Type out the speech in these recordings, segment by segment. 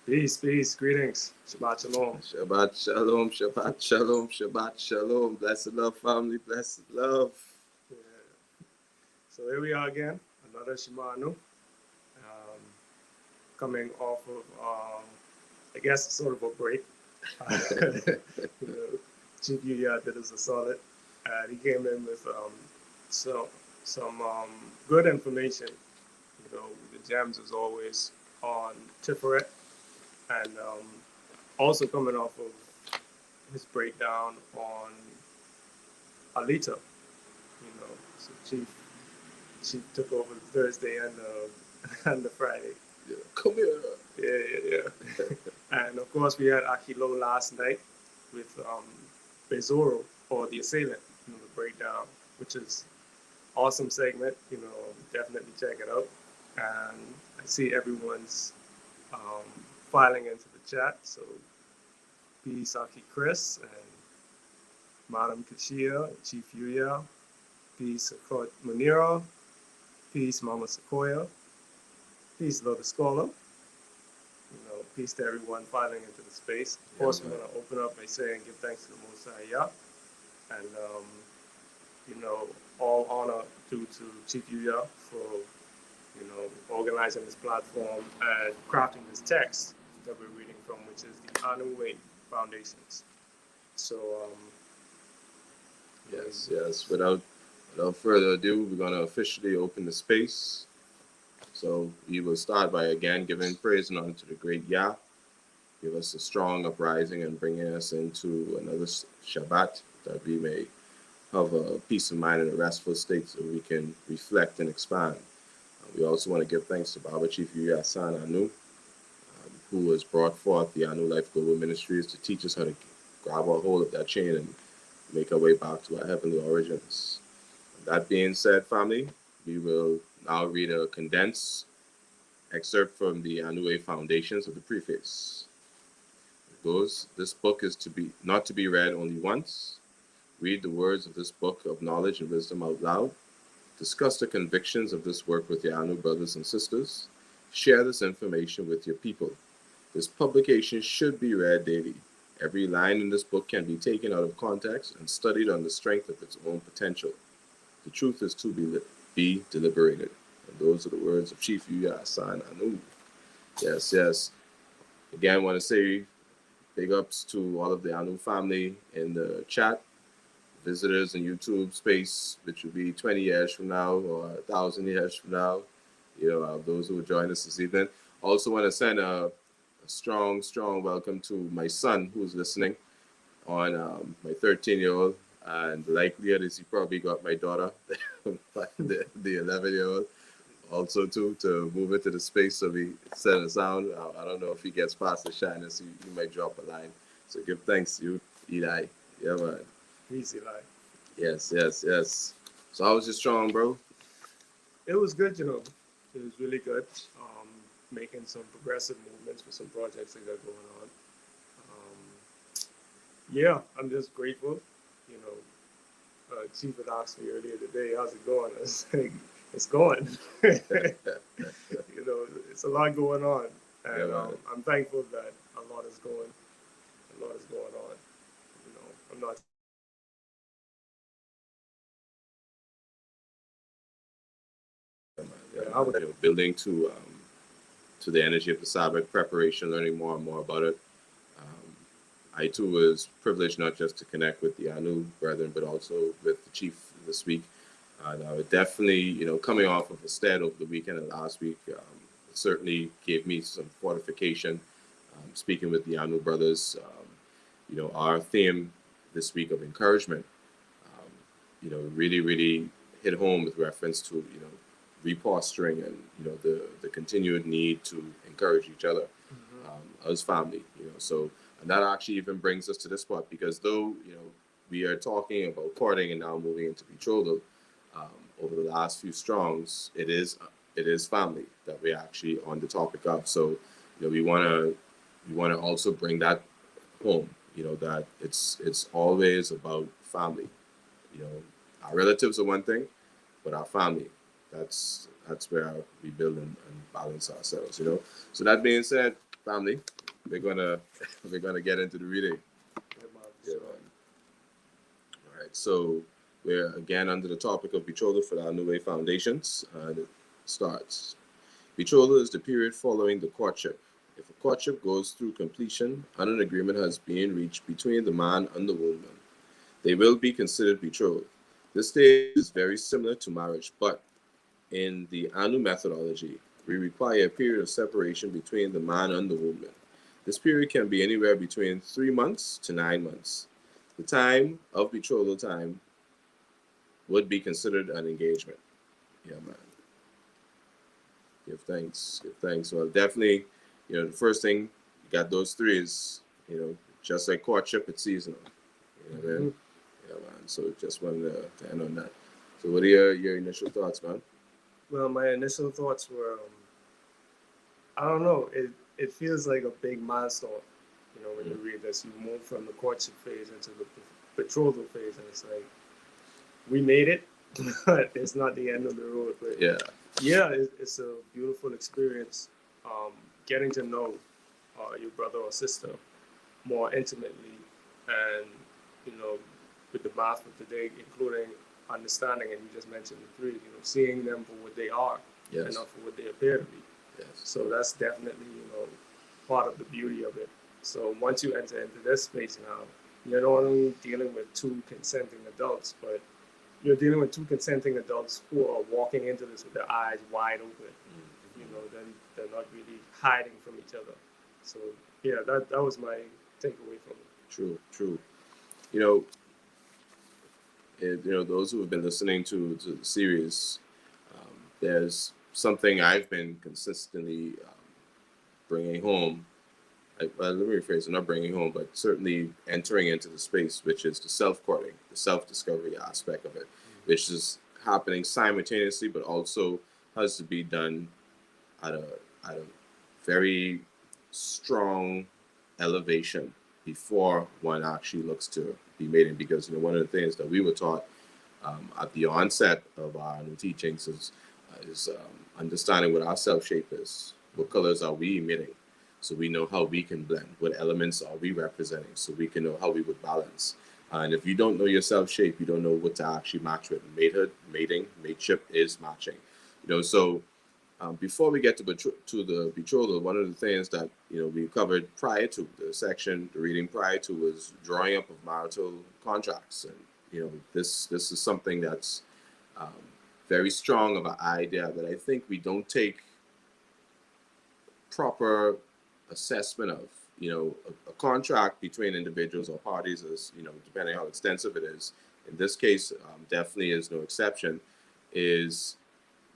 Peace, peace, greetings. Shabbat shalom. Shabbat shalom, Shabbat shalom, Shabbat shalom. Blessed love, family, blessed love. Yeah. So here we are again, another Shema coming off of, I guess, sort of a break. you know, Chief Yuya did us a solid. He came in with so, some good information. You know, the gems as always on Tiferet, and also coming off of his breakdown on Alita. You know, so Chief took over the Thursday and and the Friday. Yeah, come here. Yeah. And of course, we had Akilo last night with Bezoro, or the Assailant, the breakdown, which is awesome segment. Definitely check it out. And I see everyone's um, filing into the chat. So peace, Aki Chris and Madam Kashia, Chief Yuya, peace, Akot Manira, peace, Mama Sequoia, peace, Love Scholar. Peace to everyone filing into the space. Of course, we're going to open up by saying give thanks to the Most High Yah. And, all honor due to Chief Yuya for, organizing this platform and crafting this text that we're reading from, which is the Anu Way Foundations. So, Yes. Without further ado, we're going to officially open the space. So we will start by again giving praise and honor to the great Yah. Give us a strong uprising and bringing us into another Shabbat that we may have a peace of mind and a restful state so we can reflect and expand. We also want to give thanks to Baba Chief Yuya San Anu, who has brought forth the Anu Life Global Ministries to teach us how to grab a hold of that chain and make our way back to our heavenly origins. That being said, family, we will now read a condensed excerpt from the Anu Foundations of the preface. It goes, this book is not to be read only once. Read the words of this book of knowledge and wisdom out loud. Discuss the convictions of this work with your Anu brothers and sisters. Share this information with your people. This publication should be read daily. Every line in this book can be taken out of context and studied on the strength of its own potential. The truth is to be deliberated. And those are the words of Chief Yuya San Anu. Yes. Again, I want to say big ups to all of the Anu family in the chat, visitors in YouTube space, which will be 20 years from now or 1,000 years from now. Those who will join us this evening. Also want to send a strong welcome to my son who's listening on my 13-year-old. And the likelihood is he probably got my daughter, the 11-year-old, also too, to move into the space so we send a sound. I don't know if he gets past the shyness, he might drop a line. So give thanks to you, Eli. Yeah, man. peace, Eli. Yes. So how was your strong, bro? It was good, It was really good. Making some progressive movements with some projects that got going on. I'm just grateful. Chief had asked me earlier today, how's it going? I was like, it's going. It's a lot going on. And I'm thankful that a lot is going on. I'm not building to the energy of the Sabbath, preparation, learning more and more about it. I too was privileged not just to connect with the Anu brethren, but also with the chief this week. And I would definitely, coming off of a stead over the weekend and last week, it certainly gave me some fortification. Speaking with the Anu brothers, our theme this week of encouragement, really hit home with reference to, reposturing and, the continued need to encourage each other as family, so. And that actually even brings us to this spot, because though, we are talking about courting and now moving into betrothal, over the last few strongs, it is family that we're actually on the topic of. So, we want to also bring that home, that it's always about family. Our relatives are one thing, but our family, that's where we build and balance ourselves, So that being said, family, we're gonna get into the reading. Yeah, man, Yeah, sure. man. All right, so we're again under the topic of betrothal for our New Way Foundations, and it starts. Betrothal is the period following the courtship. If a courtship goes through completion and an agreement has been reached between the man and the woman, they will be considered betrothed. This stage is very similar to marriage, but in the Anu methodology, we require a period of separation between the man and the woman. This period can be anywhere between 3 months to 9 months. The time of betrothal time would be considered an engagement. Yeah, man. Give thanks. Give thanks. Well, definitely, the first thing, you got those three is, just like courtship, it's seasonal. You know what I mean? Yeah, man. So just wanted to end on that. So what are your initial thoughts, man? Well, my initial thoughts were, I don't know, it feels like a big milestone, when you read this. You move from the courtship phase into the betrothal phase, and it's like, we made it, but it's not the end of the road. But yeah, it's a beautiful experience, getting to know your brother or sister more intimately, and with the math of the day, including understanding, and you just mentioned the three, seeing them for what they are, yes, and not for what they appear to be. Yes. So that's definitely part of the beauty of it. So once you enter into this space now, you're not only dealing with two consenting adults, but you're dealing with two consenting adults who are walking into this with their eyes wide open. Then they're not really hiding from each other. So yeah, that was my takeaway from it. True. Those who have been listening to the series, there's something I've been consistently bringing home. Let me rephrase it, not bringing home, but certainly entering into the space, which is the self-courting, the self-discovery aspect of it, which is happening simultaneously, but also has to be done at a very strong elevation before one actually looks to be mating. Because one of the things that we were taught at the onset of our new teachings is understanding what our self shape is, what colors are we emitting, so we know how we can blend, what elements are we representing, so we can know how we would balance. And if you don't know your self shape, you don't know what to actually match with. Mateship is matching. So before we get to the betrothal, one of the things that we covered prior to the reading prior to, was drawing up of marital contracts. And this is something that's very strong of an idea that I think we don't take proper assessment of. A contract between individuals or parties is, depending on how extensive it is, in this case, definitely is no exception, is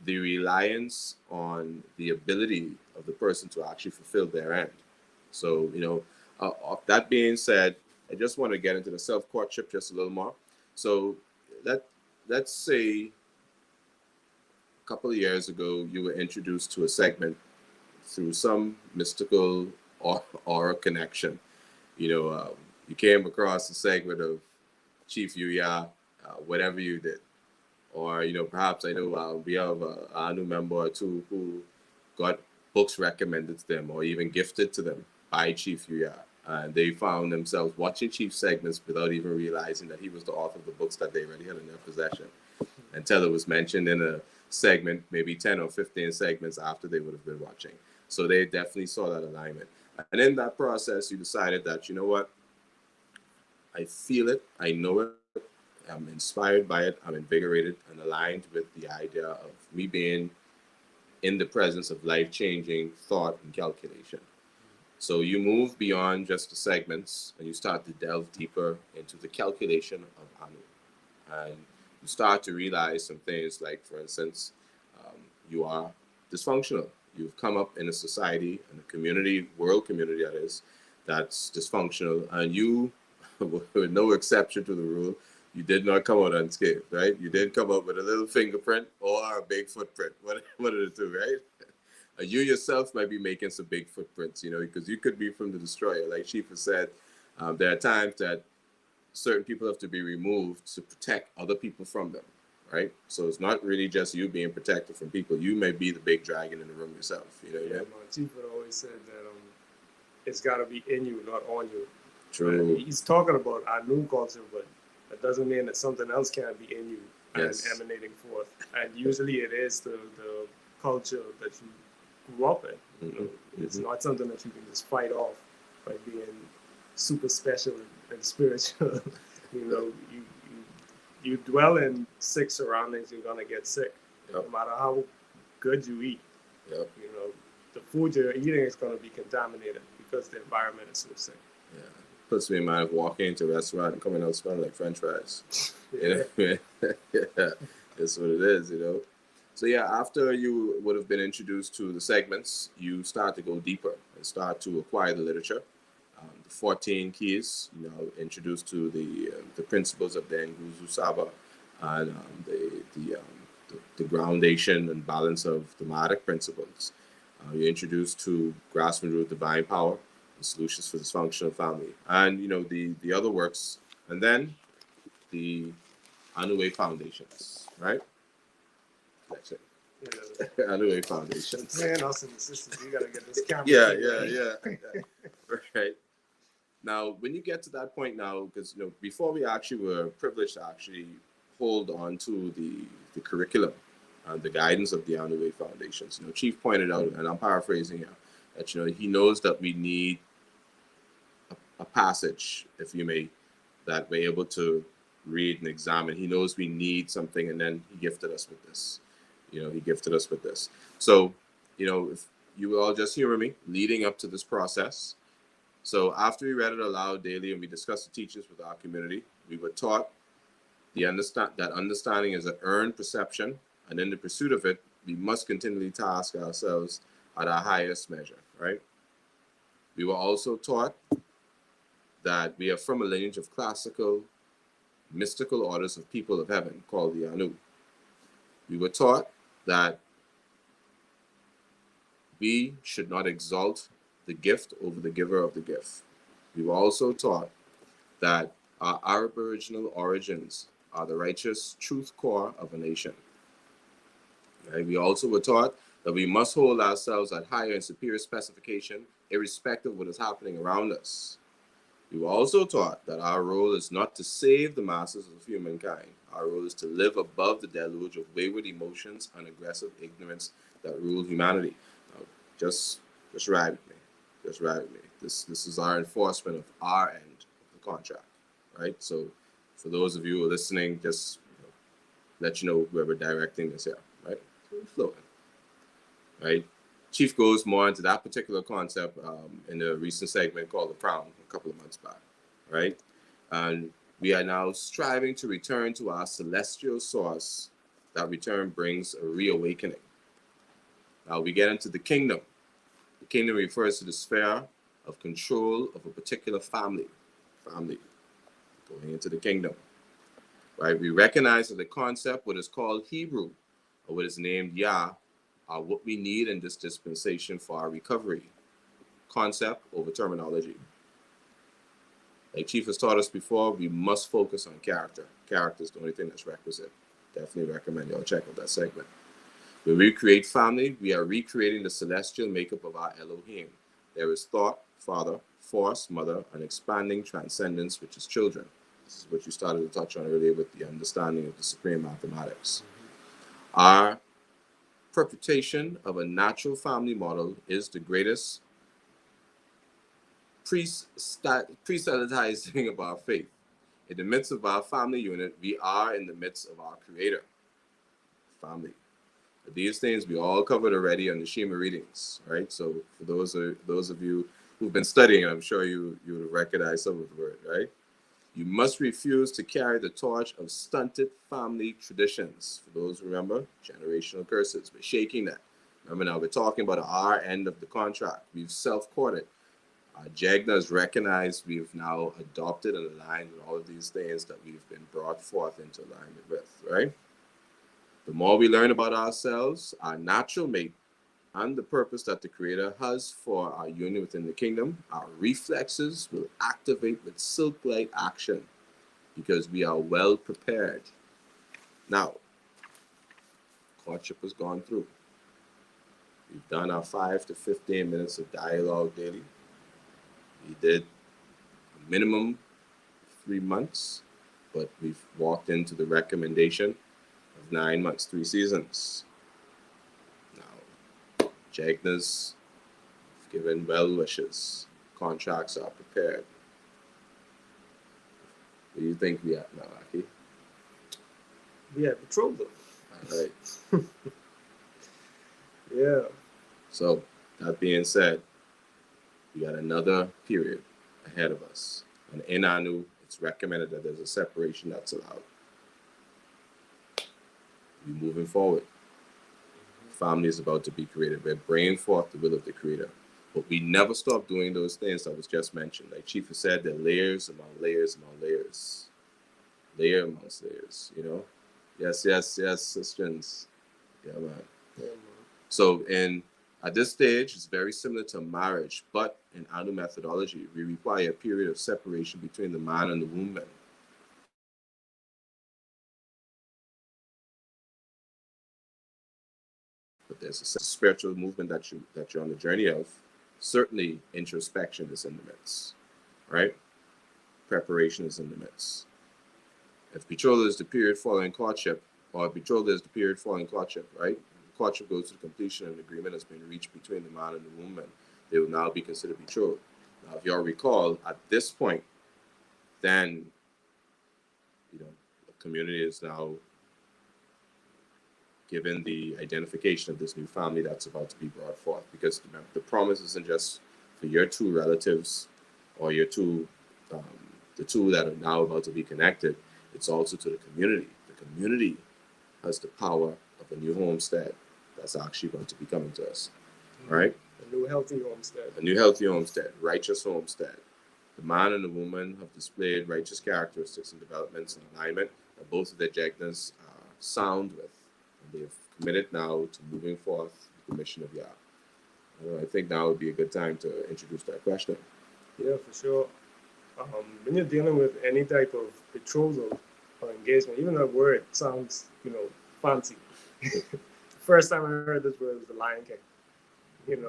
the reliance on the ability of the person to actually fulfill their end. So, that being said, I just want to get into the self-courtship just a little more. So let's say a couple of years ago, you were introduced to a segment through some mystical or a connection. You came across a segment of Chief Yuya, whatever you did. Or, perhaps I know we have a new member or two who got books recommended to them or even gifted to them by Chief Yuya. And they found themselves watching Chief segments without even realizing that he was the author of the books that they already had in their possession, until it was mentioned in a segment, maybe 10 or 15 segments after they would have been watching. So they definitely saw that alignment. And in that process, you decided that, I feel it, I know it, I'm inspired by it, I'm invigorated and aligned with the idea of me being in the presence of life-changing thought and calculation. So you move beyond just the segments and you start to delve deeper into the calculation of Anu. And you start to realize some things like, for instance, you are dysfunctional. You've come up in a society, in a community, world community that is, that's dysfunctional, and you, with no exception to the rule, you did not come out unscathed, right? You did come up with a little fingerprint or a big footprint, one of the two, right? You yourself might be making some big footprints, because you could be from the destroyer. Like Chief has said, there are times that certain people have to be removed to protect other people from them, right? So it's not really just you being protected from people. You may be the big dragon in the room yourself, Yeah, Chief would always said that it's got to be in you, not on you. True. And he's talking about our new culture, but that doesn't mean that something else can't be in you Yes. and emanating forth. And usually it is the culture that you grew up in. You know, it's not something that you can just fight off by being super special and spiritual. You know, you dwell in sick surroundings, you're gonna get sick. Yep. No matter how good you eat. Yep. You know, the food you're eating is gonna be contaminated because the environment is so sick. Yeah. Puts me in mind of walking into a restaurant and coming out smelling like French fries. Yeah. You know? Yeah. That's what it is, you know. So yeah, after you would have been introduced to the segments, you start to go deeper and start to acquire the literature. The 14 keys, you know, introduced to the principles of the Nguzu Saba and the groundation and balance of the Mahadik principles. You're introduced to grasping root divine power and solutions for dysfunctional family, and you know the other works, and then the Anuwe foundations, right? That's it. Yeah. Anuwe foundations. Man, us and the sisters, we gotta get this camera. Yeah. Right. Now, when you get to that point now, because you know, before we actually were privileged to actually hold on to the curriculum and the guidance of the Anuwe Foundations, you know, Chief pointed out, and I'm paraphrasing here, that you know he knows that we need a passage, if you may, that we're able to read and examine. He knows we need something, and then he gifted us with this. You know, he gifted us with this. So, you know, if you will all just humor me leading up to this process. So after we read it aloud daily and we discussed the teachings with our community, we were taught that understanding is an earned perception, and in the pursuit of it, we must continually task ourselves at our highest measure, right? We were also taught that we are from a lineage of classical, mystical orders of people of heaven called the Anu. We were taught that we should not exalt the gift over the giver of the gift. We were also taught that our Aboriginal origins are the righteous truth core of a nation. Right? We also were taught that we must hold ourselves at higher and superior specification, irrespective of what is happening around us. We were also taught that our role is not to save the masses of humankind. Our role is to live above the deluge of wayward emotions and aggressive ignorance that rule humanity. Now, just ride with me. Just ride with me. This is our enforcement of our end of the contract, right? So, for those of you who are listening, just let you know where we're directing this here, right? So we're floating, right? Chief goes more into that particular concept in a recent segment called The Crown a couple of months back, right? And we are now striving to return to our celestial source. That return brings a reawakening. Now we get into the kingdom. The kingdom refers to the sphere of control of a particular family. Family. Going into the kingdom. Right? We recognize that the concept, what is called Hebrew, or what is named Yah, are what we need in this dispensation for our recovery. Concept over terminology. Like Chief has taught us before, we must focus on character. Character is the only thing that's requisite. Definitely recommend y'all check out that segment. When we create family, we are recreating the celestial makeup of our Elohim. There is thought, father, force, mother, and expanding transcendence, which is children. This is what you started to touch on earlier with the understanding of the supreme mathematics. Our perpetuation of a natural family model is the greatest pre-sanitizing of our faith. In the midst of our family unit, we are in the midst of our creator. Family. These things we all covered already on the Shema readings, right? So for those of you who've been studying, I'm sure you would recognize some of the word, right? You must refuse to carry the torch of stunted family traditions. For those who remember, generational curses. We're shaking that. Remember now, we're talking about our end of the contract. We've self-courted. Jagna has recognized we've now adopted and aligned with all of these things that we've been brought forth into alignment with, right? The more we learn about ourselves, our natural mate, and the purpose that the Creator has for our union within the kingdom, our reflexes will activate with silk-like action because we are well prepared. Now, courtship has gone through. We've done our 5 to 15 minutes of dialogue daily. We did a minimum of 3 months, but we've walked into the recommendation of 9 months, 3 seasons. Now, Jagnas have given well wishes. Contracts are prepared. What do you think we have now, Aki? We have betrothal. All right. Yeah. So, that being said, we got another period ahead of us. And in Anu, it's recommended that there's a separation that's allowed. We're moving forward. Family is about to be created. We're bringing forth the will of the Creator. But we never stop doing those things that was just mentioned. Like Chief has said, there are layers among layers among layers. Layer amongst layers, you know? Yes, sisters. Yeah, man. Yeah, man. So at this stage, it's very similar to marriage, but in Anu methodology, we require a period of separation between the man and the woman. But there's a spiritual movement that you're on the journey of. Certainly, introspection is in the midst, right? Preparation is in the midst. If betrothal is the period following courtship, or betrothal is the period following courtship, right? Courtship goes to completion and an agreement has been reached between the man and the woman. They will now be considered betrothed. Now, if y'all recall, at this point, then, you know, the community is now given the identification of this new family that's about to be brought forth. Because remember, the promise isn't just for your two relatives or your two, the two that are now about to be connected. It's also to the community. The community has the power of a new homestead that's actually going to be coming to us. All right? A new healthy homestead. A new healthy homestead, righteous homestead. The man and the woman have displayed righteous characteristics and developments in alignment that both of their jagnas are sound with. And they've committed now to moving forth the mission of Yah. I think now would be a good time to introduce that question. Yeah, for sure. When you're dealing with any type of betrothal or engagement, even that word sounds, fancy. First time I heard this word was the Lion King. And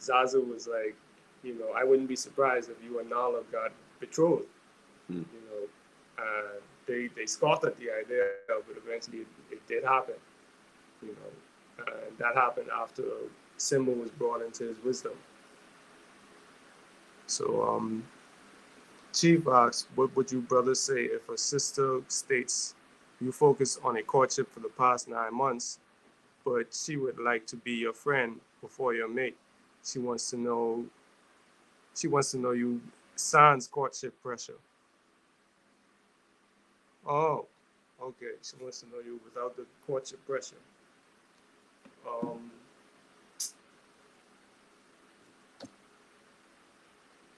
Zazu was like, I wouldn't be surprised if you and Nala got betrothed. And they scoffed at the idea, but eventually it did happen. And that happened after Simba was brought into his wisdom. So, Chief asks, what would you brothers say if a sister states you focus on a courtship for the past 9 months, but she would like to be your friend before your mate? She wants to know you sans courtship pressure. Oh, okay. She wants to know you without the courtship pressure.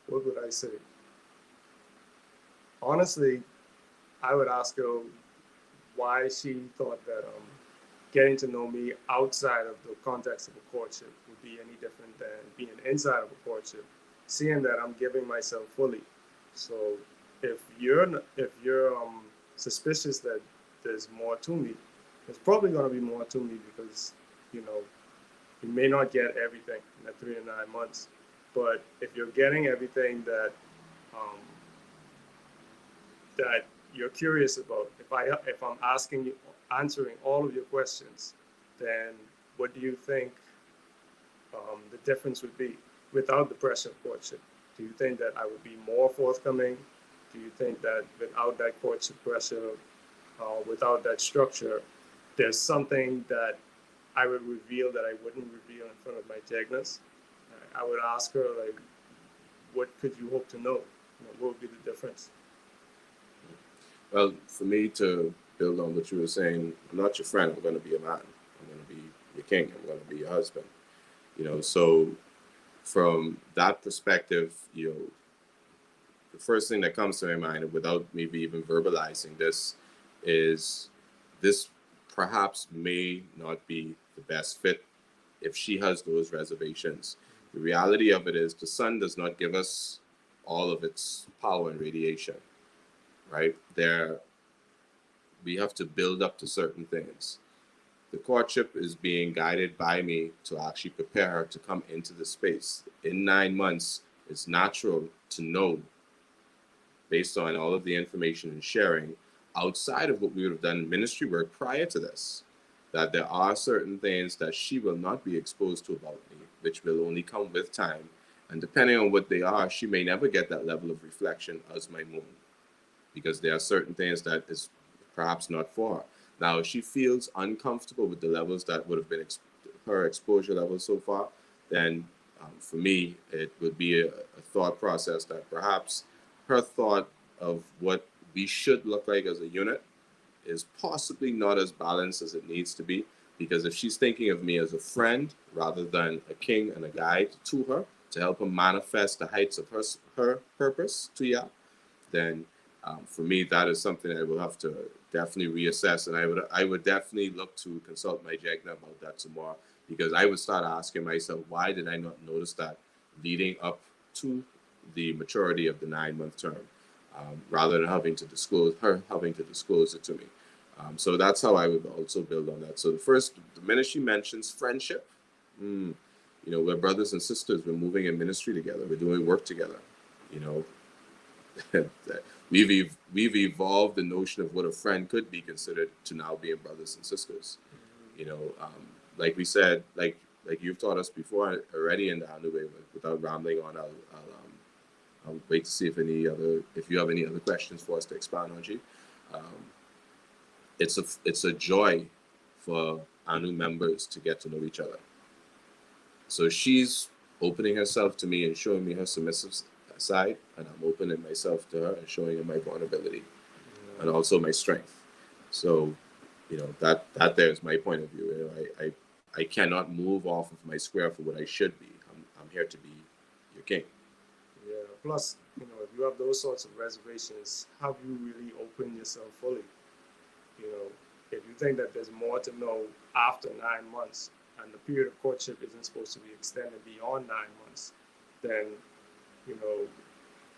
What would I say? Honestly, I would ask her why she thought that getting to know me outside of the context of a courtship would be any different than being inside of a courtship, seeing that I'm giving myself fully. So if you're suspicious that there's more to me, there's probably going to be more to me because, you may not get everything in that 3 to 9 months. But if you're getting everything that that you're curious about, if I'm answering all of your questions, then what do you think the difference would be without the pressure of courtship? Do you think that I would be more forthcoming? Do you think that without that courtship pressure, without that structure, there's something that I would reveal that I wouldn't reveal in front of my jagnas? I would ask her, like, what could you hope to know? What would be the difference? Well, for me to build on what you were saying, I'm not your friend. I'm going to be a man. I'm going to be your king. I'm going to be your husband. So from that perspective, the first thing that comes to my mind, without maybe even verbalizing this, is this perhaps may not be the best fit if she has those reservations. The reality of it is the sun does not give us all of its power and radiation, right? We have to build up to certain things. The courtship is being guided by me to actually prepare her to come into the space. In 9 months, it's natural to know, based on all of the information and sharing, outside of what we would have done in ministry work prior to this, that there are certain things that she will not be exposed to about me, which will only come with time. And depending on what they are, she may never get that level of reflection as my moon, because there are certain things that is perhaps not for her. Now, if she feels uncomfortable with the levels that would have been her exposure levels so far, then for me, it would be a thought process that perhaps her thought of what we should look like as a unit is possibly not as balanced as it needs to be. Because if she's thinking of me as a friend rather than a king and a guide to her to help her manifest the heights of her purpose to Yah, then for me that is something I will have to definitely reassess, and I would definitely look to consult my Jagna about that tomorrow, because I would start asking myself, why did I not notice that leading up to the maturity of the 9-month term, rather than having to disclose it to me. So that's how I would also build on that. So the ministry mentions friendship. We're brothers and sisters. We're moving in ministry together. We're doing work together. We've evolved the notion of what a friend could be considered to now being brothers and sisters. Like we said, like you've taught us before already in the Anu way. Without rambling on, I'll wait to see if you have any other questions for us to expound on, G. It's a joy for Anu members to get to know each other. So she's opening herself to me and showing me her submissive side, and I'm opening myself to her and showing her my vulnerability and also my strength. So, that there is my point of view. I cannot move off of my square for what I should be. I'm here to be your king. Yeah. Plus, if you have those sorts of reservations, have you really opened yourself fully? If you think that there's more to know after 9 months, and the period of courtship isn't supposed to be extended beyond 9 months, then,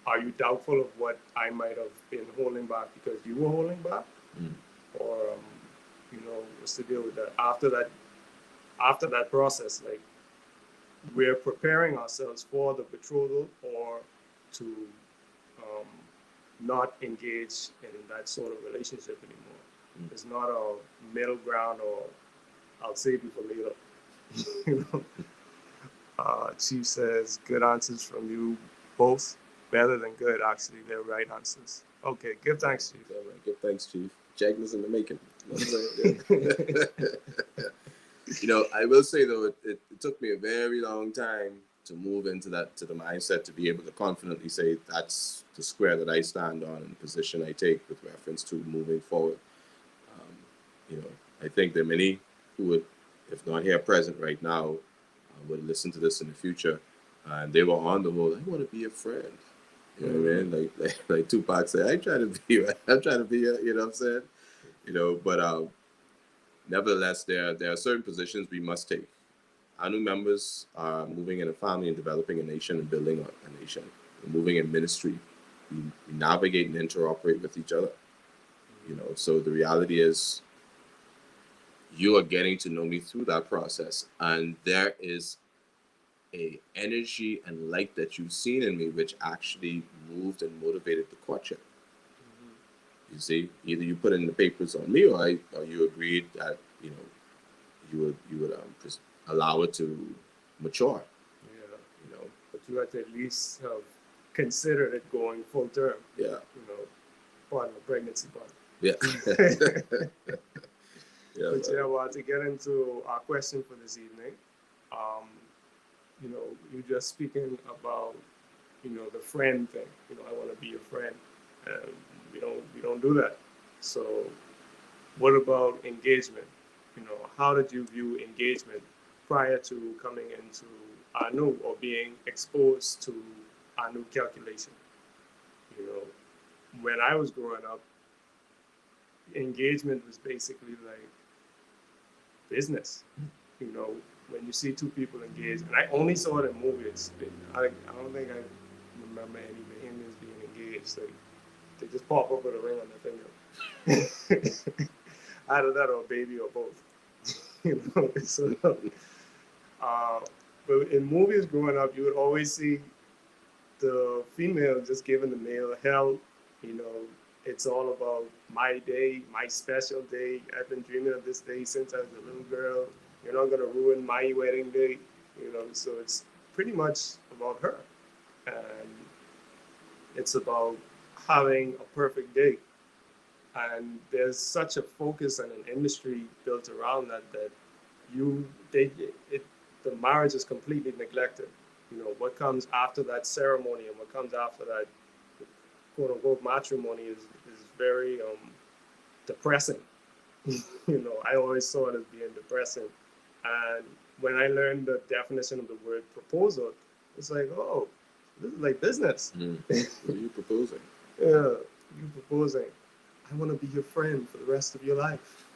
are you doubtful of what I might have been holding back because you were holding back? Or, what's the deal with that? After that process, like, we're preparing ourselves for the betrothal or to not engage in that sort of relationship anymore. It's not a middle ground or I'll save you for later. Chief says, good answers from you both. Better than good, actually. They're right answers. Okay, give thanks, Chief. Yeah, right. Give thanks, Chief. Jagna's in the making. I will say, though, it took me a very long time to move into the mindset to be able to confidently say that's the square that I stand on and the position I take with reference to moving forward. I think there are many who would, if not here present right now, would listen to this in the future, and they were on the whole, I want to be a friend. You know what I mean? Like Tupac said, I'm trying to be you know what I'm saying? But nevertheless, there are certain positions we must take. Anu members are moving in a family and developing a nation and building a nation. We're moving in ministry. We navigate and interoperate with each other. So the reality is, you are getting to know me through that process, and there is a energy and light that you've seen in me which actually moved and motivated the courtship. You see, either you put in the papers on me, or you agreed that you would allow it to mature. Yeah. But you had to at least have considered it going full term. Yeah. Part of the pregnancy part. Yeah. Yeah. But well, to get into our question for this evening, you're just speaking about, the friend thing. I want to be your friend. We don't do that. So what about engagement? How did you view engagement prior to coming into Anu or being exposed to Anu calculation? When I was growing up, engagement was basically like business. When you see two people engaged, and I only saw it in movies. I don't think I remember any Bahamians being engaged. Like, they just pop up with a ring on their finger. Either that or a baby or both. So, but in movies growing up, you would always see the female just giving the male hell. You know, it's all about my day, my special day. I've been dreaming of this day since I was a little girl. You're not gonna ruin my wedding day. You know, so it's pretty much about her, and it's about having a perfect day. And there's such a focus and an industry built around that you they it the marriage is completely neglected. You know, what comes after that ceremony and what comes after that quote unquote matrimony is very depressing. You know, I always saw it as being depressing. And when I learned the definition of the word proposal, it's like, oh, this is like business. What are you proposing? Yeah, you proposing. I want to be your friend for the rest of your life.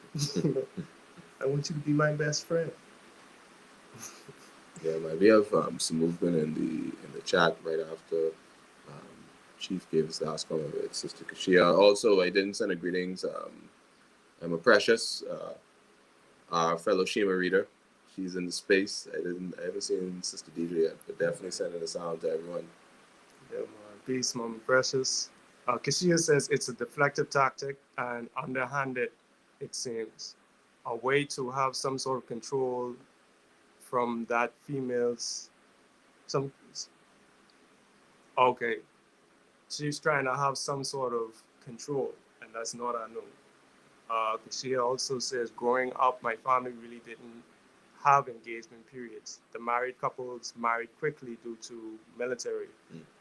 I want you to be my best friend. Yeah, man. We have some movement in the chat right after Chief gave his last comment with Sister Kashia. Also, I didn't send a greetings. I'm a Precious, our fellow Shema reader. She's in the space. I haven't seen Sister Deidre yet, but definitely sending a sound to everyone. Yeah, man. Peace, Mama Precious. Kashia says it's a deflective tactic and underhanded, it seems. A way to have some sort of control from that female's some okay. She's trying to have some sort of control, and that's not I know. Kashia also says, growing up, my family really didn't have engagement periods. The married couples married quickly due to military.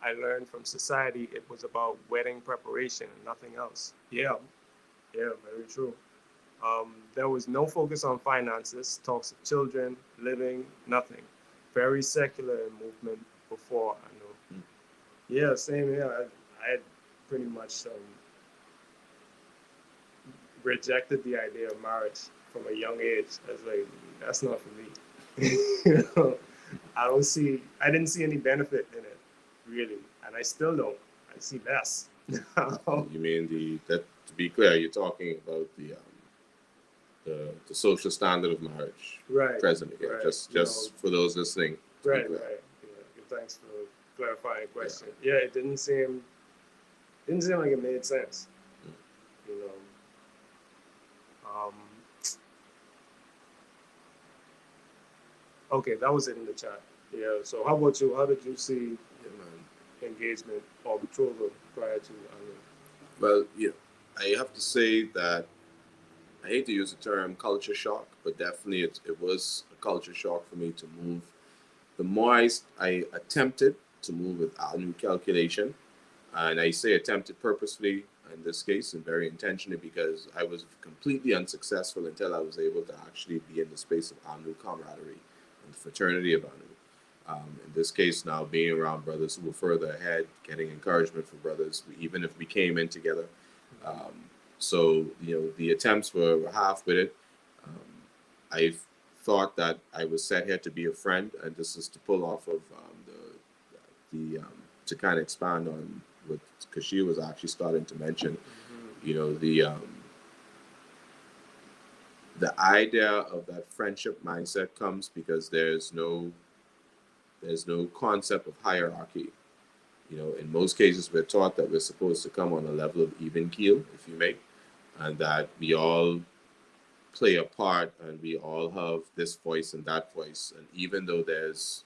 I learned from society it was about wedding preparation and nothing else. Yeah, very true. There was no focus on finances, talks of children, living, nothing. Very secular in movement before, I know. Yeah, same here. I had pretty much rejected the idea of marriage from a young age. I was like, that's not for me. You know, I didn't see any benefit in it, really. And I still don't. I see less. You mean that, to be clear, you're talking about the social standard of marriage, right? Presently, yeah. Right. Just for those listening. Right. Yeah, thanks for clarifying the question. Yeah, it didn't seem like it made sense. You know. Okay, that was it in the chat. Yeah. So how about you? How did you see engagement or betrothal prior to? Well, I have to say that I hate to use the term culture shock, but definitely it was a culture shock for me to move. The more I attempted to move with new calculation, and I say attempted purposefully in this case and very intentionally because I was completely unsuccessful until I was able to actually be in the space of Anu camaraderie and the fraternity of Anu. In this case now, being around brothers who were further ahead, getting encouragement from brothers, even if we came in together. So, the attempts were half with it. I thought that I was set here to be a friend, and this is to pull off of to kind of expand on what Kashia was actually starting to mention. The idea of that friendship mindset comes because there's no concept of hierarchy. In most cases, we're taught that we're supposed to come on a level of even keel, if you may, and that we all play a part and we all have this voice and that voice. And even though there's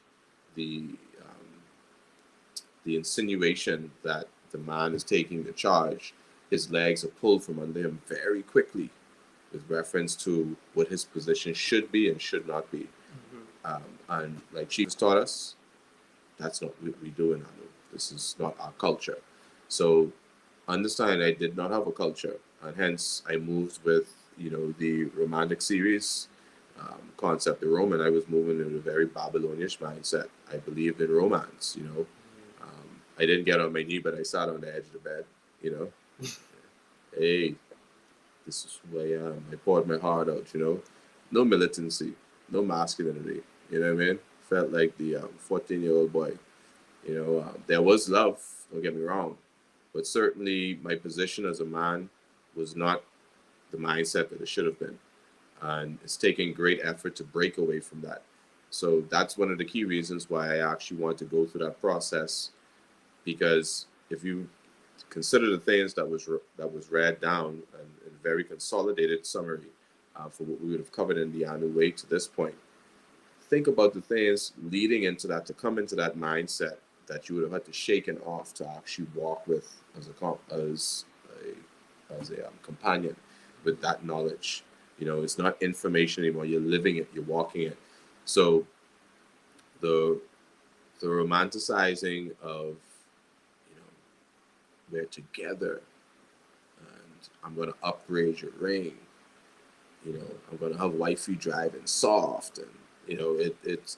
the insinuation that the man is taking the charge, his legs are pulled from under him very quickly with reference to what his position should be and should not be. And like Chief has taught us, that's not what we do in Anu. This is not our culture. So understand I did not have a culture, and hence I moved with the romantic series concept. The Roman, I was moving in a very Babylonish mindset. I believed in romance. I didn't get on my knee, but I sat on the edge of the bed. Hey, this is who I am. I poured my heart out. No militancy, no masculinity. You know what I mean? Felt like the 14-year-old boy. There was love. Don't get me wrong, but certainly my position as a man was not the mindset that it should have been. And it's taking great effort to break away from that. So that's one of the key reasons why I actually want to go through that process because if you consider the things that was read down in a very consolidated summary for what we would have covered in the Anu way to this point, think about the things leading into that, to come into that mindset that you would have had to shaken off to actually walk with as a companion with that knowledge. It's not information anymore. You're living it. You're walking it. So the romanticizing of, we're together and I'm going to upgrade your ring. I'm going to have wifey driving soft, and it's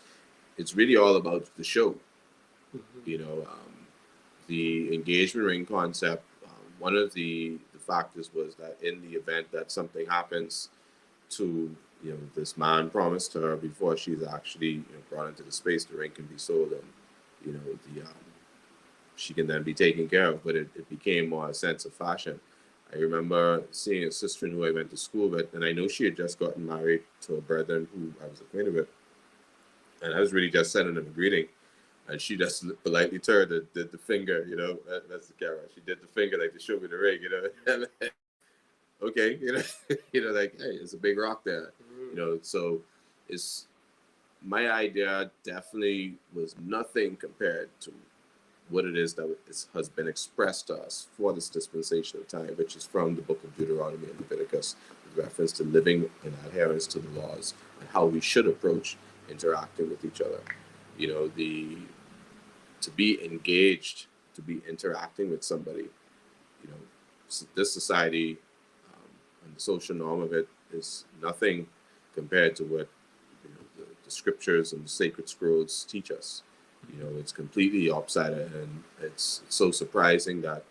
really all about the show. The engagement ring concept. One of the factors was that in the event that something happens to this man promised her before she's actually brought into the space, the ring can be sold, and she can then be taken care of. But it became more a sense of fashion. I remember seeing a sister who I went to school with, and I know she had just gotten married to a brethren who I was acquainted with, and I was really just sending them a greeting, and she just politely turned and did the finger, that's the camera. She did the finger like to show me the ring, Okay, like, hey, it's a big rock there, So it's my idea definitely was nothing compared to what it is that has been expressed to us for this dispensation of time, which is from the book of Deuteronomy and Leviticus, with reference to living in adherence to the laws and how we should approach interacting with each other. To be engaged, to be interacting with somebody, this society and the social norm of it is nothing compared to what the scriptures and the sacred scrolls teach us. It's completely upside down, and it's so surprising that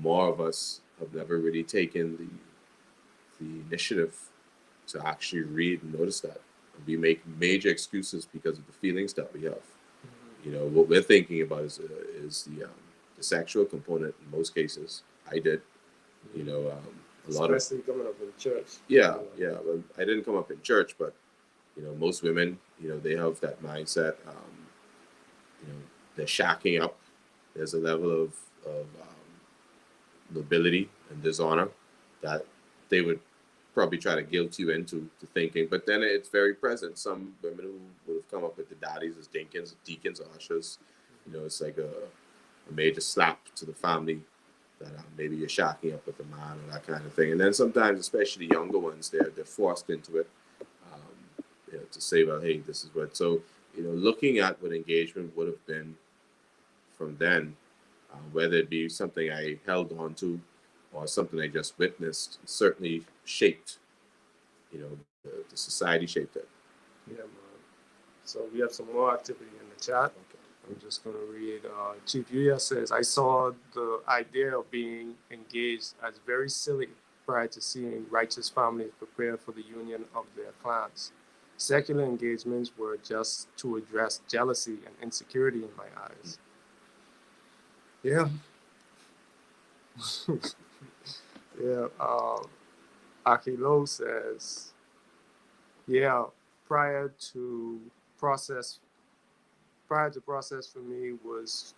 more of us have never really taken the initiative to actually read and notice that. And we make major excuses because of the feelings that we have. What we're thinking about is the sexual component in most cases. I did, a lot especially coming up in church. Yeah. Well, I didn't come up in church, but most women, they have that mindset. They're shacking up. There's a level of nobility and dishonor that they would probably try to guilt you into thinking. But then it's very present. Some women who would have come up with the daddies as deacons or ushers, it's like a major slap to the family that maybe you're shacking up with a man or that kind of thing. And then sometimes, especially younger ones, they're forced into it to say, well, hey, this is what. So, looking at what engagement would have been from then, whether it be something I held on to or something I just witnessed, certainly shaped, the society shaped it. Yeah, man. So we have some more activity in the chat. Okay. I'm just going to read. Chief Yuya says, I saw the idea of being engaged as very silly prior to seeing righteous families prepare for the union of their clans. Secular engagements were just to address jealousy and insecurity in my eyes. Yeah. Yeah. Akilo says, yeah, prior to process for me was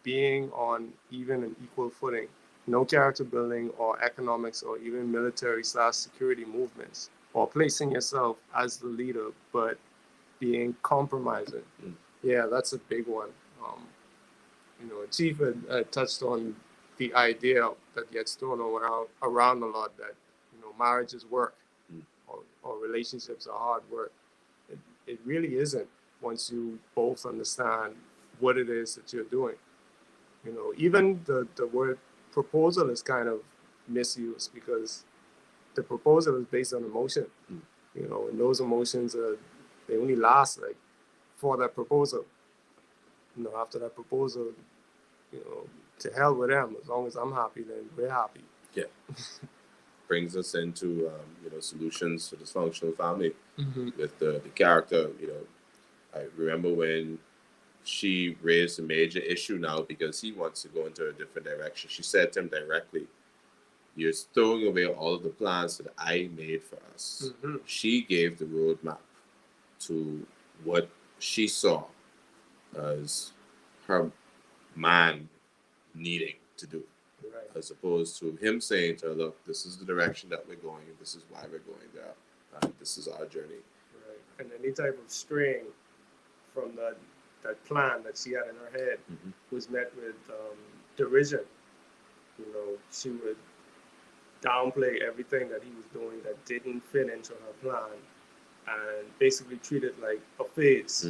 being on even an equal footing, no character building or economics or even military/security movements, or placing yourself as the leader, but being compromising. Yeah, that's a big one. Chief had touched on the idea that gets thrown around a lot, that marriage is work, or relationships are hard work. It really isn't, once you both understand what it is that you're doing. Even the word proposal is kind of misused, because the proposal is based on emotion, and those emotions they only last like for that proposal. After that proposal, to hell with them. As long as I'm happy, then we're happy. Yeah. Brings us into solutions to dysfunctional family with the character. I remember when she raised a major issue now because he wants to go into a different direction. She said to him directly, "You're throwing away all of the plans that I made for us." She gave the roadmap to what she saw as her man needing to do, Right. as opposed to him saying to her, look, this is the direction that we're going, this is why we're going there, this is our journey. Right. And any type of straying from that plan that she had in her head was met with derision. You know, she would downplay everything that he was doing that didn't fit into her plan, and basically treat it like a phase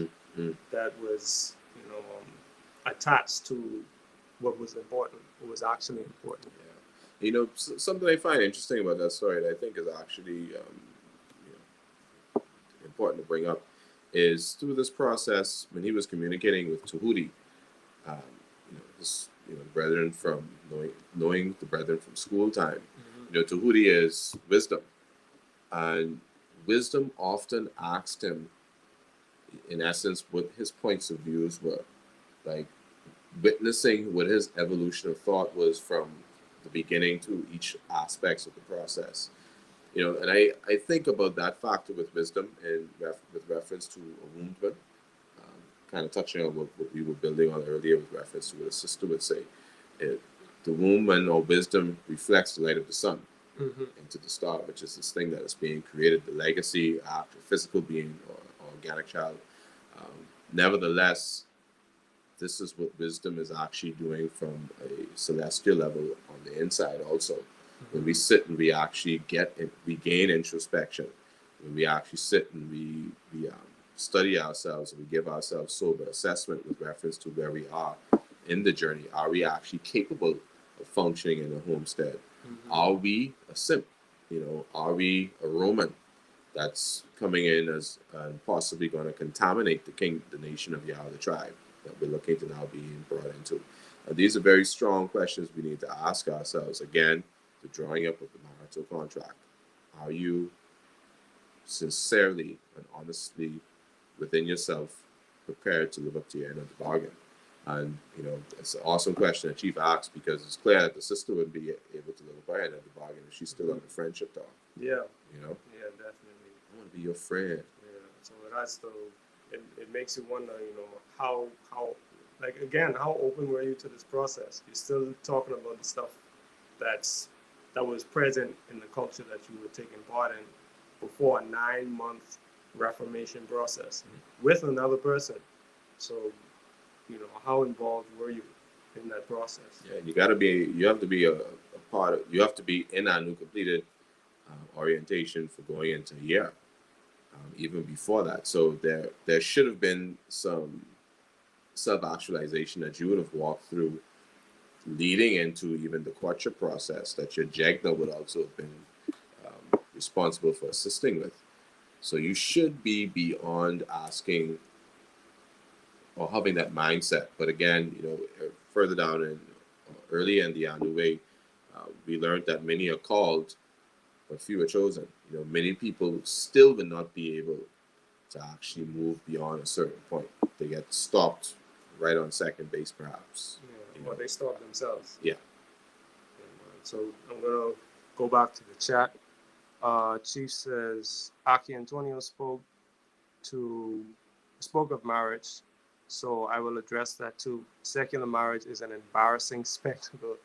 that was, attached to what was important, what was actually important. Yeah. You know, something I find interesting about that story that I think is actually important to bring up is through this process when he was communicating with Tahuti, his brethren from knowing the brethren from school time. Tahuti is wisdom, and wisdom often asked him, in essence, what his points of views were, like witnessing what his evolution of thought was from the beginning to each aspects of the process. And I think about that factor with wisdom and with reference to a woundman, kind of touching on what we were building on earlier with reference to what a sister would say. The woman or wisdom reflects the light of the sun into the star, which is this thing that is being created, the legacy after physical being or organic child. Nevertheless, this is what wisdom is actually doing from a celestial level on the inside also. When we sit and we actually we gain introspection, when we actually sit and we study ourselves and we give ourselves sober assessment with reference to where we are in the journey. Are we actually capable of functioning in a homestead? Are we a simp? Are we a Roman that's coming in as possibly going to contaminate the nation of Yah, the tribe that we're looking to now being brought into? These are very strong questions we need to ask ourselves. Again, the drawing up of the marital contract. Are you sincerely and honestly within yourself prepared to live up to your end of the bargain? And it's an awesome question that Chief asked, because it's clear that the sister would be able to live up her end of the bargain if she's still on the friendship talk. Yeah. Yeah, definitely. I want to be your friend. Yeah. So that's it makes you wonder, how again, how open were you to this process? You're still talking about the stuff that was present in the culture that you were taking part in before a 9-month reformation process with another person. So, how involved were you in that process? Yeah, you have to be a part of, you have to be in our new completed orientation for going into a year, even before that. So there should have been some self-actualization that you would have walked through leading into even the courtship process that your Jegna would also have been responsible for assisting with. So you should be beyond asking or having that mindset. But again, further down in early in the Anuwe, we learned that many are called, but few are chosen. Many people still will not be able to actually move beyond a certain point. They get stopped right on second base, perhaps. Yeah, or they stop themselves. Yeah. So I'm gonna go back to the chat. Chief says Aki Antonio spoke of marriage, so I will address that too. Secular marriage is an embarrassing spectacle.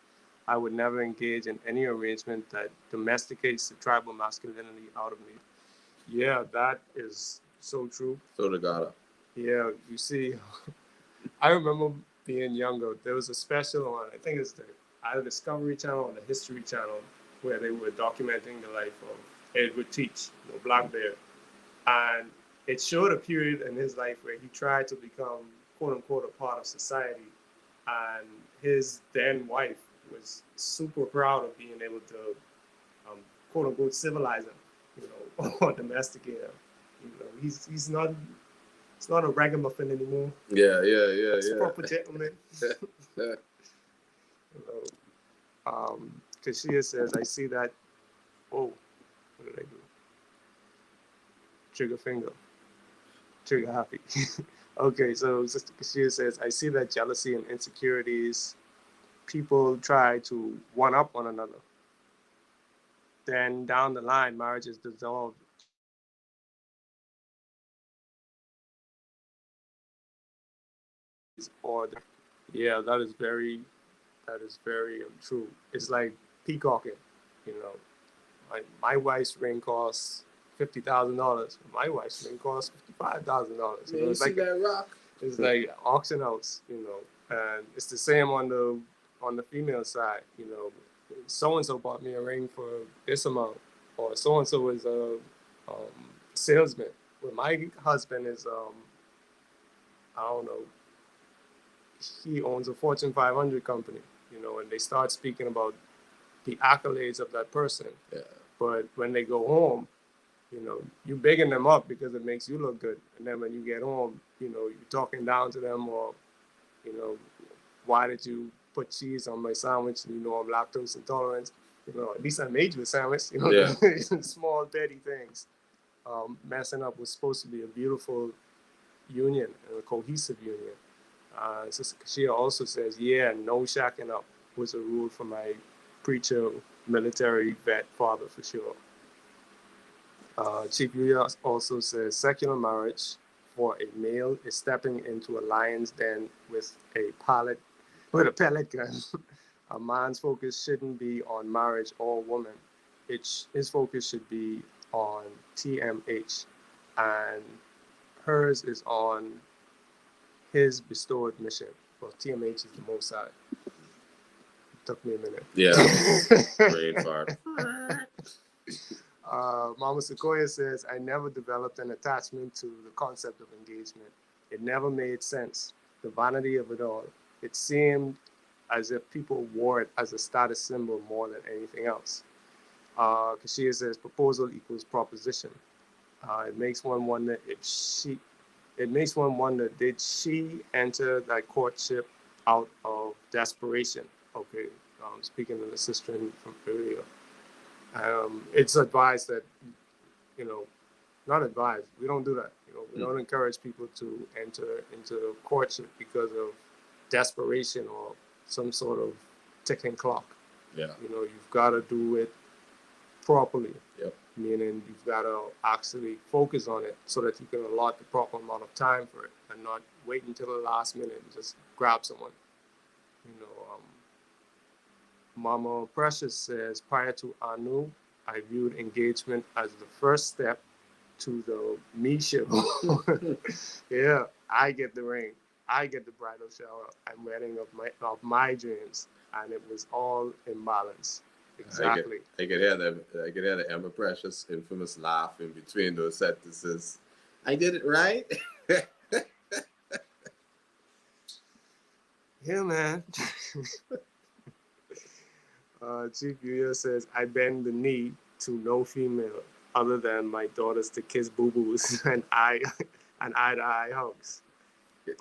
I would never engage in any arrangement that domesticates the tribal masculinity out of me. Yeah, that is so true. So the God. Yeah, you see, I remember being younger. There was a special on, I think it's either Discovery Channel or the History Channel, where they were documenting the life of Edward Teach, Black Bear. And it showed a period in his life where he tried to become, quote unquote, a part of society. And his then wife was super proud of being able to, quote unquote, civilize him, or domesticate him. He's not a ragamuffin anymore. Yeah. It's a proper gentleman. Kashia says, I see that. Oh, what did I do? Trigger finger. Trigger happy. Okay, so Sister Kashia says, I see that jealousy and insecurities, people try to one-up one another. Then down the line, marriage is dissolved. Yeah, that is very That is very true. It's like peacocking, you know. My wife's ring costs $50,000. My wife's ring costs $55,000. Man, you It's see like that rock? it's like auction house, you know. And it's the same on the female side, you know. So and so bought me a ring for this amount, or so and so is a salesman. Well, my husband is I don't know. He owns a Fortune 500 company, you know, and they start speaking about the accolades of that person. Yeah. But when they go home, you know, you bigging them up because it makes you look good. And then when you get home, you know, you're talking down to them, or, you know, why did you put cheese on my sandwich? And you know I'm lactose intolerant. You know, at least I made you a sandwich. You know, Yeah. small petty things. Messing up was supposed to be a beautiful union and a cohesive union. Sister Kashia also says, yeah, no shacking up was a rule for my preacher, military vet father for sure. Chief Yuya also says, secular marriage for a male is stepping into a lion's den with a pellet gun. A man's focus shouldn't be on marriage or woman. His focus should be on TMH, and hers is on his bestowed mission. Well, TMH is the Most High. Took me a minute. Yeah. Brain fart. Mama Sequoia says, I never developed an attachment to the concept of engagement. It never made sense. The vanity of it all. It seemed as if people wore it as a status symbol more than anything else. Kashia says, proposal equals proposition. It makes one wonder did she enter that courtship out of desperation? Okay, speaking of the sister from earlier. It's advised that, you know, not advised, we don't do that. You know, we don't encourage people to enter into courtship because of desperation or some sort of ticking clock. Yeah. You know, you've got to do it properly. Yep. Meaning you've got to actually focus on it so that you can allot the proper amount of time for it and not wait until the last minute and just grab someone. You know, Mama Precious says, prior to Anu, I viewed engagement as the first step to the me show. Yeah, I get the ring. I get the bridal shower and wedding of my dreams. And it was all in balance. Exactly. I could hear the Emma Precious infamous laugh in between those sentences. I did it right. Yeah, man. Chief Yuya says, I bend the knee to no female other than my daughters to kiss boo-boos and eye-to-eye hugs.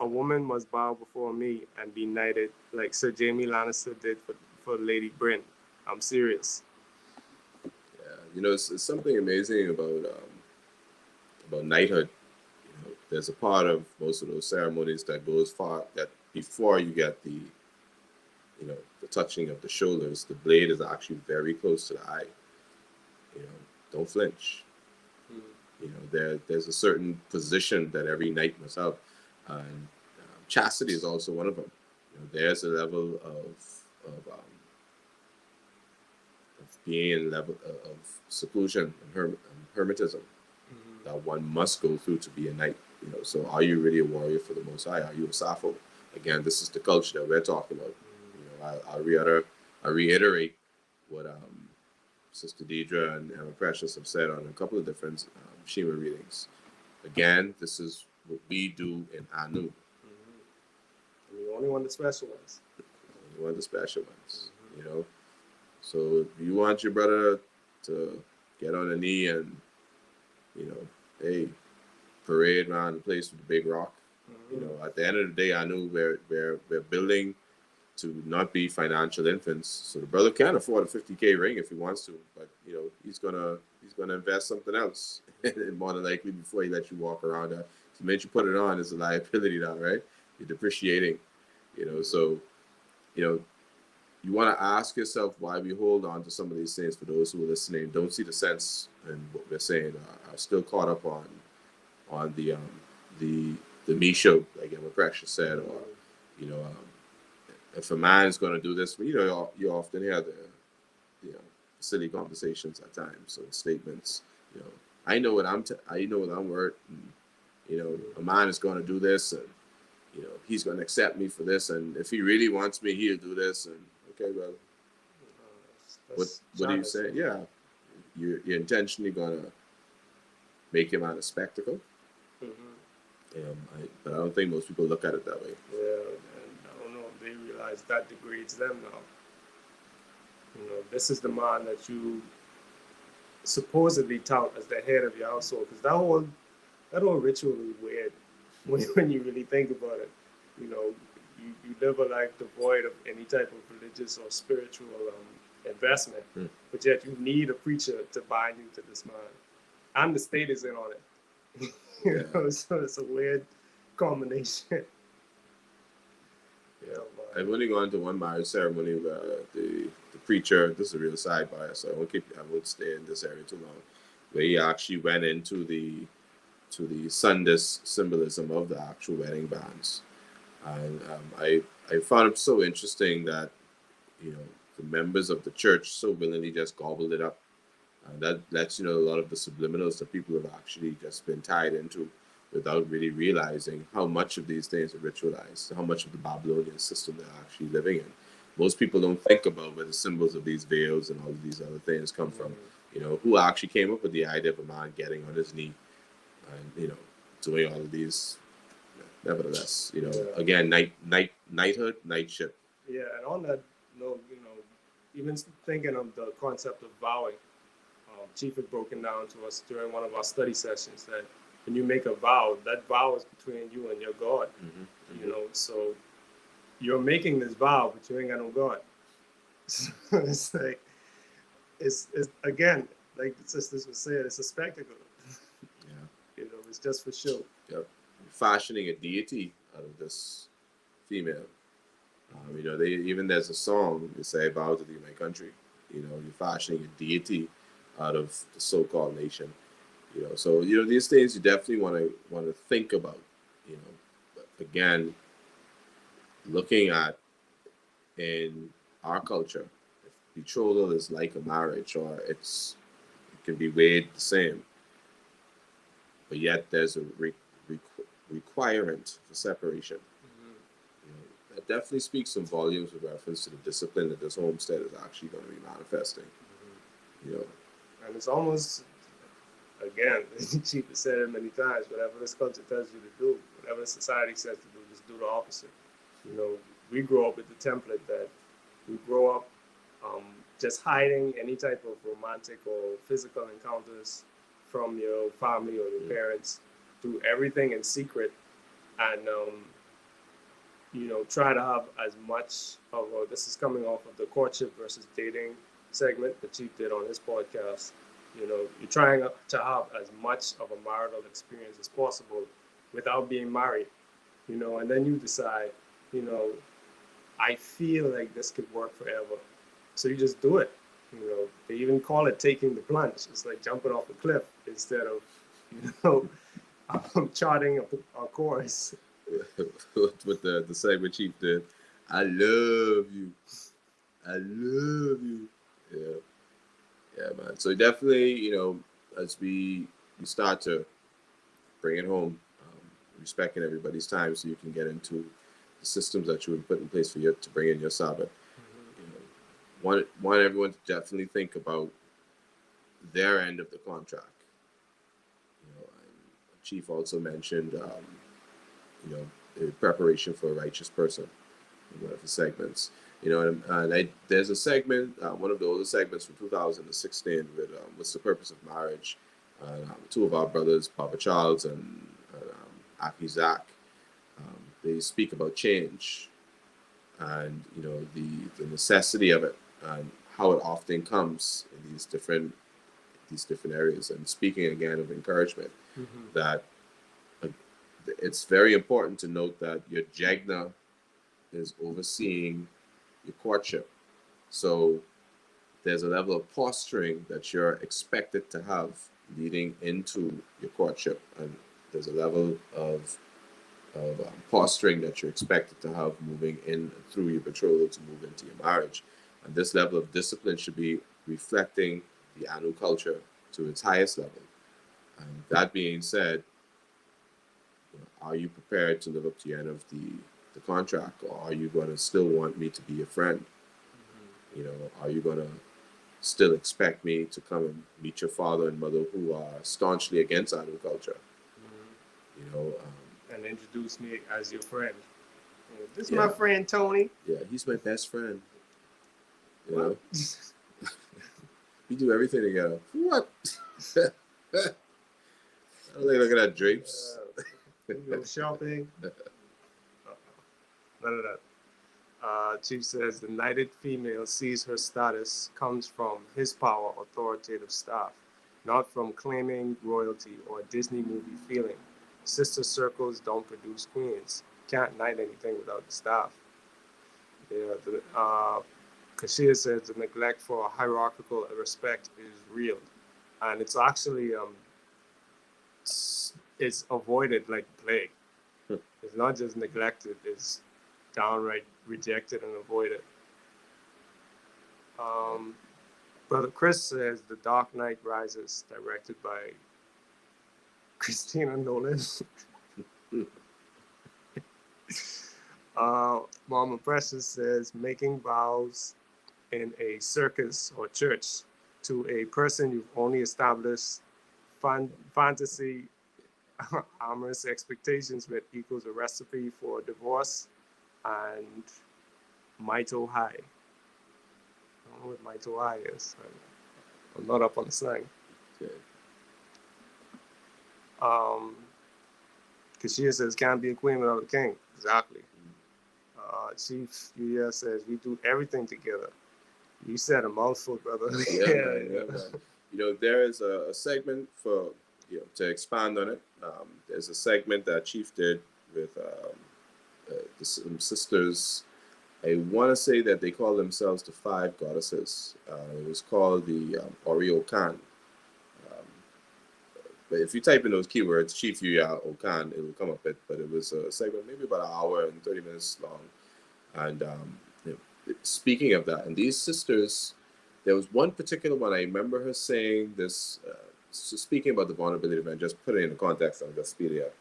A woman must bow before me and be knighted like Sir Jaime Lannister did for Lady Bryn. I'm serious. Yeah, you know, it's something amazing about knighthood. You know, there's a part of most of those ceremonies that goes far that before you get the touching of the shoulders, the blade is actually very close to the eye. You know, don't flinch. You know, there's a certain position that every knight must have, and chastity is also one of them. You know, there's a level of being in a level of seclusion and hermetism that one must go through to be a knight. You know, so are you really a warrior for the Most High? Are you a Sappho? Again, this is the culture that we're talking about. You know, I reiterate what Sister Deidre and Emma Precious have said on a couple of different Shema readings. Again, this is what we do in Anu. We only want the special ones. Only want the special ones. You know, so if you want your brother to get on a knee and, you know, hey, parade around the place with the big rock. You know, at the end of the day, I knew we're building to not be financial infants. So the brother can afford a $50K ring if he wants to, but you know, he's gonna invest something else more than likely before he lets you walk around. The minute you put it on, it's a liability now, right? You're depreciating. You know, so you know, you want to ask yourself why we hold on to some of these things. For those who are listening, don't see the sense in what we're saying, are still caught up on the me show, like Emma Precious said, or you know, if a man's going to do this, you often hear the, silly conversations at times, or statements. I know what I know what I'm worth. And, a man is going to do this, and he's going to accept me for this, and if he really wants me, he'll do this. And okay, well, what do you say? Yeah, you're intentionally going to make him out a spectacle. But I don't think most people look at it that way. Yeah, and I don't know if they realize that degrades them now. This is the man that you supposedly tout as the head of your household, because that whole ritual is weird when you really think about it. You live a life devoid of any type of religious or spiritual investment, but yet you need a preacher to bind you to this man, and the state is in on it. So it's a weird combination. I've only gone to one marriage ceremony where the preacher, this is a real sidebar, so I won't stay in this area too long, where he actually went into the Sundays symbolism of the actual wedding bands. And I found it so interesting that, the members of the church so willingly just gobbled it up. And that lets a lot of the subliminals that people have actually just been tied into without really realizing how much of these things are ritualized, how much of the Babylonian system they're actually living in. Most people don't think about where the symbols of these veils and all of these other things come from. Who actually came up with the idea of a man getting on his knee and, doing all of these. Nevertheless, again, knighthood, knightship. Yeah, and on that note, even thinking of the concept of vowing, Chief had broken down to us during one of our study sessions that when you make a vow, that vow is between you and your God. So you're making this vow, but you ain't got no God. So it's like, it's again, like the sisters were saying, it's a spectacle. It's just for show. Yep. Fashioning a deity out of this female. There's a song, they say, vow to thee my country. You're fashioning a deity out of the so-called nation. So these things you definitely want to think about. But again, looking at in our culture, if betrothal is like a marriage, or it can be weighed the same, but yet there's a requirement for separation. That definitely speaks some volumes with reference to the discipline that this homestead is actually going to be manifesting. And it's almost, again, Chief has said it many times, whatever this culture tells you to do, whatever society says to do, just do the opposite. We grow up with the template that we grow up just hiding any type of romantic or physical encounters from your family or your parents, do everything in secret, and try to have as much of this is coming off of the courtship versus dating segment that Chief did on his podcast. You're trying to have as much of a marital experience as possible without being married, and then you decide, I feel like this could work forever. So you just do it. They even call it taking the plunge. It's like jumping off a cliff instead of, charting a course. With the segment Chief did, I love you. Yeah, man. So definitely, as we start to bring it home, respecting everybody's time, so you can get into the systems that you would put in place for you to bring in your Sabbath. Want everyone to definitely think about their end of the contract. Chief also mentioned, the preparation for a righteous person in one of the segments. There's a segment, one of the older segments from 2016 with what's the purpose of marriage. Two of our brothers, Papa Charles and Aki Zach, they speak about change and the necessity of it and how it often comes in these different areas. And speaking again of encouragement, that it's very important to note that your jegna is overseeing your courtship. So there's a level of posturing that you're expected to have leading into your courtship. And there's a level of posturing that you're expected to have moving in through your betrothal to move into your marriage. And this level of discipline should be reflecting the Anu culture to its highest level. And that being said, are you prepared to live up to the end of the contract, or are you going to still want me to be your friend? Are you going to still expect me to come and meet your father and mother who are staunchly against Anu culture? And introduce me as your friend. This is my friend Tony. Yeah, he's my best friend. We do everything together. What? I don't like looking at drapes. Go shopping. None of that. Chief says the knighted female sees her status comes from his power, authoritative staff, not from claiming royalty or Disney movie feeling. Sister circles don't produce queens. Can't knight anything without the staff. Kashia says the neglect for hierarchical respect is real, and it's actually it's avoided like plague. It's not just neglected; it's downright rejected and avoided. Brother Chris says The Dark Knight Rises, directed by Christina Nolan. Mama Precious says making vows in a circus or church to a person you've only established fantasy amorous expectations with equals a recipe for divorce and Maito High. I don't know what Maito High is. I'm not up on the slang. Okay. Kashia says can't be a queen without a king. Exactly. Chief Yuya says we do everything together. You said a mouthful, brother. Yeah, man. There is a segment for to expand on it. There's a segment that Chief did with some sisters. I want to say that they call themselves the Five Goddesses. It was called the Oreo Khan. But if you type in those keywords, Chief Yuya Okan, it will come up. But it was a segment maybe about an hour and 30 minutes long. And speaking of that, and these sisters, there was one particular one, I remember her saying this, so speaking about the vulnerability event, just put it in the context of Vespedia.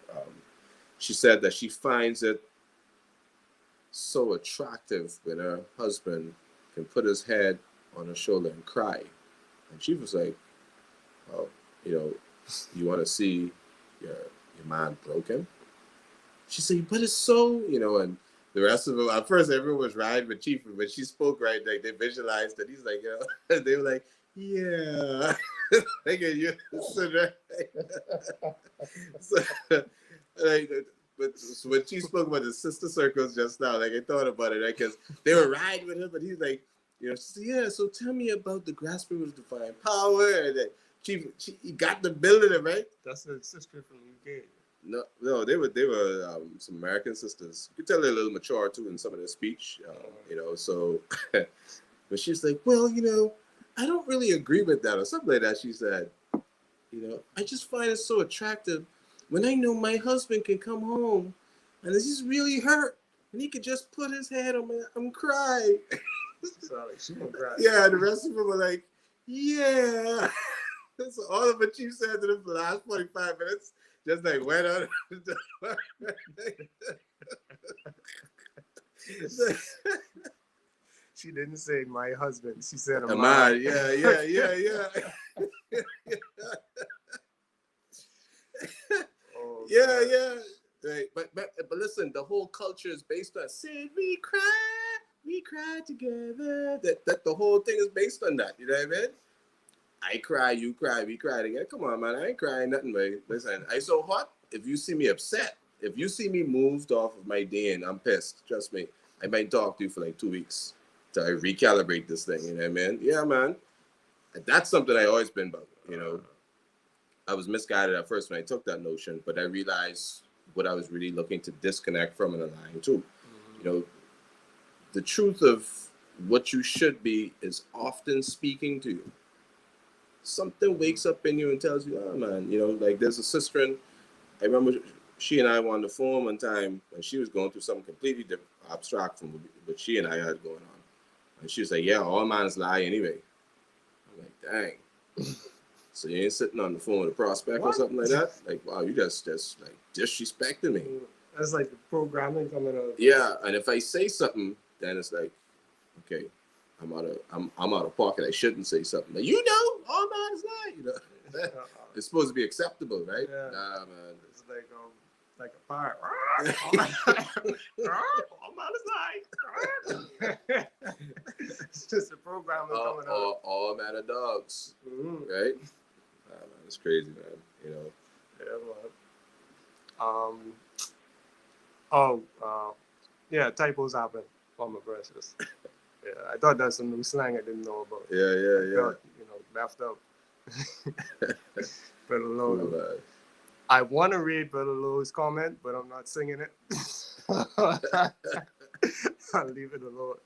She said that she finds it so attractive when her husband can put his head on her shoulder and cry. And she was like, oh, you want to see your man broken? She said, but it's so, and the rest of them, at first everyone was riding with Chief, but she spoke right, like they visualized that he's like, they were like, yeah. Like, you so, but when she spoke about the sister circles just now, like I thought about it, right? Because they were riding with him, but he's like, she said, yeah, so tell me about the grasping of divine power. And he got the building, right? That's a sister from the UK. No, they were some American sisters. You could tell they're a little mature too in some of their speech, So, but she's like, well, I don't really agree with that, or something like that. She said, I just find it so attractive when I know my husband can come home and he's really hurt and he could just put his head on me and cry. So like she gonna cry. Yeah, the rest of them were like, yeah. That's all of what you said to them for the last 45 minutes. Just like went on. She didn't say my husband. She said a man. Yeah. Oh, yeah. Right. But listen, the whole culture is based on saying we cry together. That the whole thing is based on that. You know what I mean? I cry, you cry, we cry together. Come on, man. I ain't crying nothing, man. Listen, I so hot. If you see me upset, if you see me moved off of my day and I'm pissed, trust me, I might talk to you for like 2 weeks till I recalibrate this thing. You know what I mean? Yeah, man. That's something I always been about. I was misguided at first when I took that notion, but I realized what I was really looking to disconnect from and align to. The truth of what you should be is often speaking to you. Something wakes up in you and tells you, oh man, like there's a sister, and I remember she and I were on the phone one time, and she was going through something completely different, abstract from what she and I had going on. And she was like, yeah, all man's lie anyway. I'm like, dang. So you ain't sitting on the phone with a prospect or something like that? Like, wow, you just like disrespecting me. That's like the programming coming out. Yeah, and if I say something, then it's like, okay, I'm out of pocket. I shouldn't say something. Like, you know, all man's lie. You know, it's supposed to be acceptable, right? Yeah. Nah, man. It's like a pirate. All man is lie. It's just a programming coming out. All man of dogs, Mm-hmm. right? Nah, man, it's crazy, man. You know. Yeah, man. Yeah, typos happen on my brushes. Yeah, I thought that's some new slang I didn't know about. Yeah. Felt, left out. Brother Lowe. Cool, I want to read Brother Lowe's comment, but I'm not singing it. I'll leave it alone.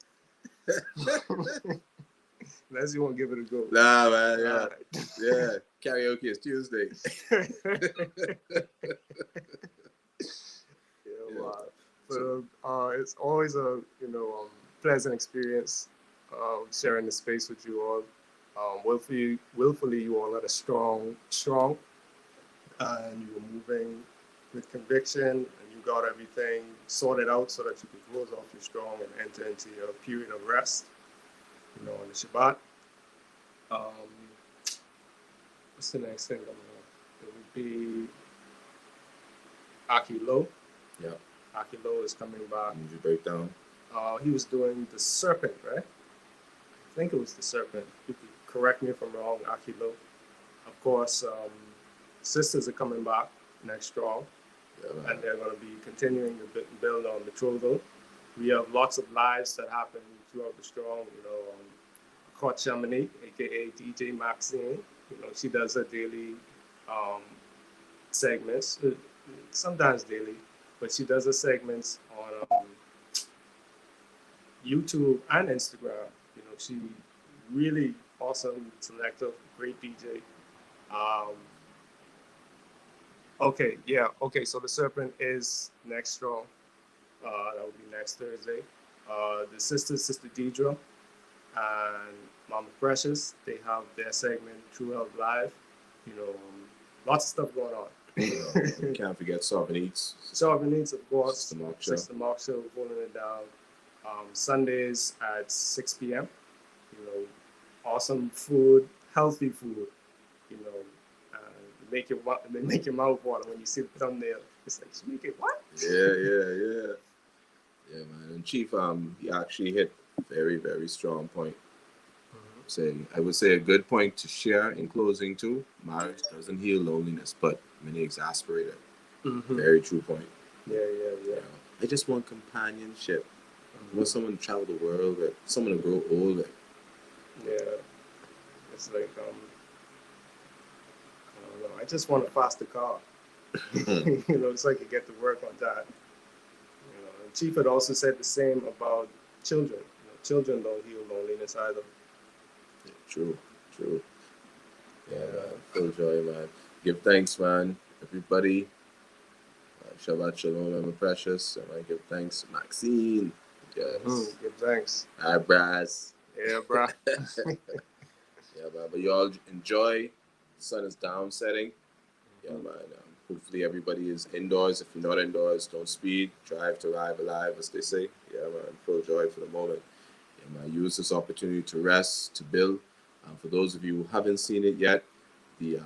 Unless you want to give it a go. Nah, man, yeah. Right. Yeah, karaoke is Tuesday. Wow. But it's always a pleasant experience sharing the space with you all. Willfully, you all had a strong, and you were moving with conviction, and you got everything sorted out so that you could close off your strong and enter into your period of rest. On the Shabbat. What's the next thing? It would be Akilo. Yeah. Akilo is coming back. Did you break down? He was doing the serpent, right? I think it was the serpent. You could correct me if I'm wrong, Akilo. Of course, sisters are coming back next strong. Yeah, and they're going to be continuing to build on Betrothal. We have lots of lives that happen throughout the strong. Courtship, aka DJ Maxine. She does her daily segments, sometimes daily, but she does her segments on YouTube and Instagram. She really awesome selector, great DJ. Okay. So the Serpent is next strong. That will be next Thursday. The Sister Deidre and Mama Precious, they have their segment True Health Live. Lots of stuff going on. Can't forget Sovereign Eats. Sovereign Eats, of course. Sister Mark Show, holding it down. Sundays at 6 p.m. Awesome food, healthy food. They make your mouth water when you see the thumbnail. It's like, you make it what? Yeah. Yeah, man. And Chief, he actually hit very, very strong point. I would say a good point to share in closing too. Marriage doesn't heal loneliness, but many exasperate it. Very true point. Yeah. I just want companionship. I want someone to travel the world with, someone to grow old with. Yeah. It's like I don't know. I just want a faster car. So I could get to work on that. And Chief had also said the same about children. Children don't heal loneliness either. Yeah, true. Yeah, man. Full joy, man. Give thanks, man. Everybody. Shabbat Shalom, Mama Precious. I give thanks to Maxine. Yes. Give thanks. Hi, Braz. Yeah, bro. Yeah, man. But you all enjoy. The sun is down setting. Yeah, man. Hopefully everybody is indoors. If you're not indoors, don't speed. Drive to arrive alive, as they say. Yeah, man. Full joy for the moment. Yeah, man. Use this opportunity to rest, to build. For those of you who haven't seen it yet, the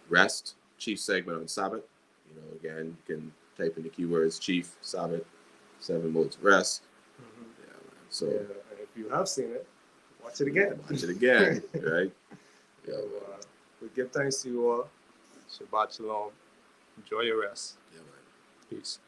Rest Chief segment on Sabbath. Again, you can type in the keywords Chief, Sabbath, 7 modes of rest. Yeah, man. So, and if you have seen it, watch it again. Right? Yeah, we give thanks to you all. Shabbat Shalom. Enjoy your rest. Yeah, man. Peace.